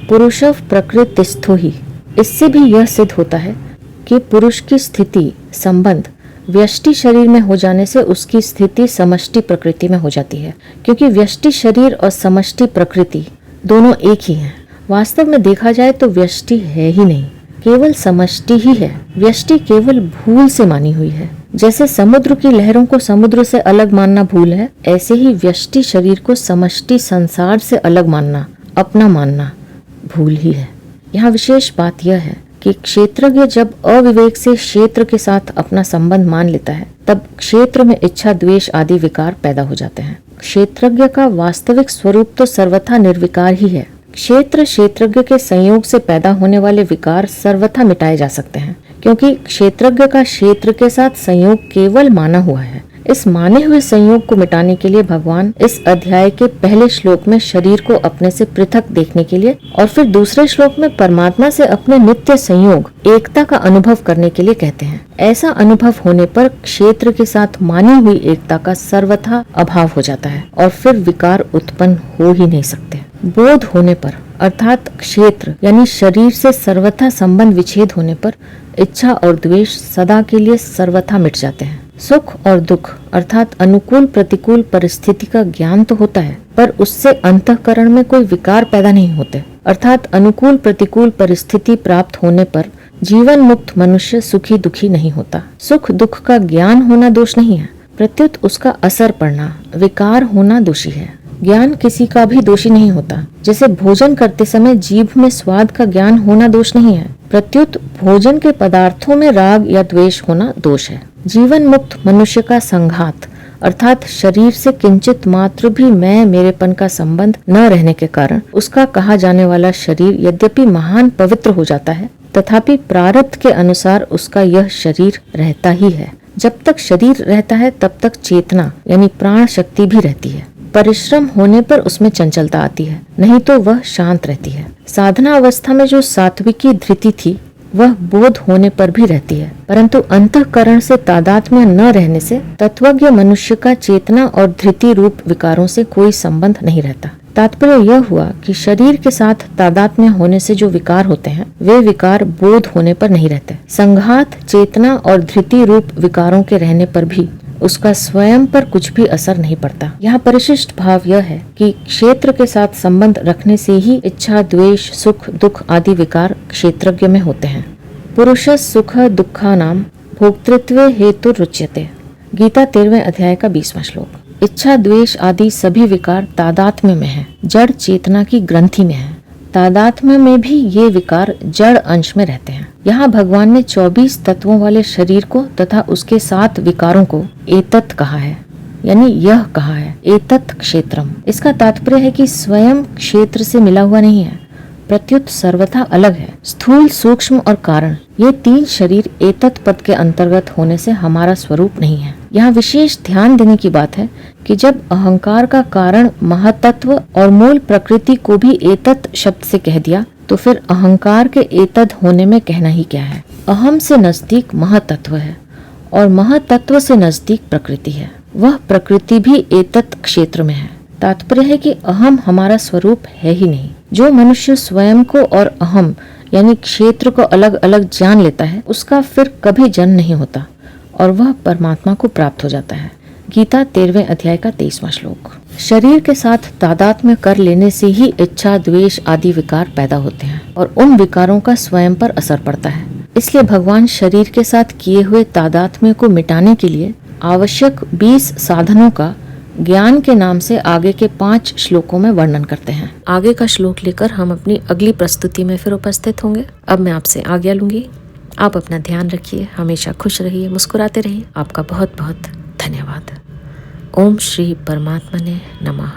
पुरुषव प्रकृतिस्थो ही। इससे भी यह सिद्ध होता है कि पुरुष की स्थिति संबंध व्यष्टि शरीर में हो जाने से उसकी स्थिति समष्टि प्रकृति में हो जाती है, क्योंकि व्यष्टि शरीर और समष्टि प्रकृति दोनों एक ही हैं। वास्तव में देखा जाए तो व्यष्टि है ही नहीं, केवल समष्टि ही है। व्यष्टि केवल भूल से मानी हुई है। जैसे समुद्र की लहरों को समुद्र से अलग मानना भूल है, ऐसे ही व्यष्टि शरीर को समष्टि संसार से अलग मानना, अपना मानना भूल ही है। यहाँ विशेष बात यह है कि क्षेत्रज्ञ जब अविवेक से क्षेत्र के साथ अपना संबंध मान लेता है, तब क्षेत्र में इच्छा द्वेष आदि विकार पैदा हो जाते हैं। क्षेत्रज्ञ का वास्तविक स्वरूप तो सर्वथा निर्विकार ही है। क्षेत्र क्षेत्रज्ञ के संयोग से पैदा होने वाले विकार सर्वथा मिटाए जा सकते हैं, क्योंकि क्षेत्रज्ञ का क्षेत्र के साथ संयोग केवल माना हुआ है। इस माने हुए संयोग को मिटाने के लिए भगवान इस अध्याय के पहले श्लोक में शरीर को अपने से पृथक देखने के लिए और फिर दूसरे श्लोक में परमात्मा से अपने नित्य संयोग एकता का अनुभव करने के लिए कहते हैं। ऐसा अनुभव होने पर क्षेत्र के साथ मानी हुई एकता का सर्वथा अभाव हो जाता है और फिर विकार उत्पन्न हो ही नहीं सकते। बोध होने पर अर्थात क्षेत्र यानी शरीर से सर्वथा संबंध विच्छेद होने पर इच्छा और द्वेष सदा के लिए सर्वथा मिट जाते हैं। सुख और दुख अर्थात अनुकूल प्रतिकूल परिस्थिति का ज्ञान तो होता है, पर उससे अंतःकरण में कोई विकार पैदा नहीं होते। अर्थात अनुकूल प्रतिकूल परिस्थिति प्राप्त होने पर जीवन मुक्त मनुष्य सुखी दुखी नहीं होता। सुख दुख का ज्ञान होना दोष नहीं है, प्रत्युत उसका असर पड़ना, विकार होना दोषी है। ज्ञान किसी का भी दोषी नहीं होता। जैसे भोजन करते समय जीभ में स्वाद का ज्ञान होना दोष नहीं है, प्रत्युत भोजन के पदार्थों में राग या द्वेष होना दोष है। जीवन मुक्त मनुष्य का संघात अर्थात शरीर से किंचित मात्र भी मैं मेरेपन का संबंध न रहने के कारण उसका कहा जाने वाला शरीर यद्यपि महान पवित्र हो जाता है, तथापि प्रारब्ध के अनुसार उसका यह शरीर रहता ही है। जब तक शरीर रहता है तब तक चेतना यानी प्राण शक्ति भी रहती है। परिश्रम होने पर उसमें चंचलता आती है, नहीं तो वह शांत रहती है। साधना अवस्था में जो सात्विकी धृति थी वह बोध होने पर भी रहती है, परंतु अंतःकरण से तादात्म्य न रहने से तत्वज्ञ मनुष्य का चेतना और धृति रूप विकारों से कोई संबंध नहीं रहता। तात्पर्य यह हुआ कि शरीर के साथ तादात्म्य होने से जो विकार होते हैं वे विकार बोध होने पर नहीं रहते। संघात चेतना और धृति रूप विकारों के रहने पर भी उसका स्वयं पर कुछ भी असर नहीं पड़ता। यहाँ परिशिष्ट भाव यह है कि क्षेत्र के साथ संबंध रखने से ही इच्छा द्वेष सुख दुख आदि विकार क्षेत्रज्ञ में होते हैं। पुरुष सुख दुखा नाम भोक्तृत्व हेतु रुच्यते। गीता 13वें अध्याय का 20वां श्लोक। इच्छा द्वेष आदि सभी विकार तादात्म्य में है, जड़ चेतना की ग्रंथि में है। तादात्म्य में भी ये विकार जड़ अंश में रहते हैं। यहाँ भगवान ने 24 तत्वों वाले शरीर को तथा उसके 7 विकारों को एतत् कहा है, यानी यह कहा है एतत् क्षेत्रम। इसका तात्पर्य है कि स्वयं क्षेत्र से मिला हुआ नहीं है, प्रत्युत सर्वथा अलग है। स्थूल सूक्ष्म और कारण ये 3 शरीर एतत् पद के अंतर्गत होने से हमारा स्वरूप नहीं है। यहाँ विशेष ध्यान देने की बात है कि जब अहंकार का कारण महतत्व और मूल प्रकृति को भी एतत् शब्द से कह दिया तो फिर अहंकार के एतद होने में कहना ही क्या है। अहम से नजदीक महतत्व है और महतत्व से नजदीक प्रकृति है। वह प्रकृति भी एतत् क्षेत्र में है। तात्पर्य है कि अहम हमारा स्वरूप है ही नहीं। जो मनुष्य स्वयं को और अहम यानी क्षेत्र को अलग अलग जान लेता है उसका फिर कभी जन्म नहीं होता और वह परमात्मा को प्राप्त हो जाता है। गीता 13वें अध्याय का 23वां श्लोक। शरीर के साथ तादात्म्य कर लेने से ही इच्छा द्वेष आदि विकार पैदा होते हैं और उन विकारों का स्वयं पर असर पड़ता है। इसलिए भगवान शरीर के साथ किए हुए तादात्म्य को मिटाने के लिए आवश्यक 20 साधनों का ज्ञान के नाम से आगे के 5 श्लोकों में वर्णन करते हैं। आगे का श्लोक लेकर हम अपनी अगली प्रस्तुति में फिर उपस्थित होंगे। अब मैं आपसे आज्ञा लूंगी। आप अपना ध्यान रखिए, हमेशा खुश रहिए, मुस्कुराते रहिए। आपका बहुत बहुत धन्यवाद। ओम श्री परमात्मा ने नमः।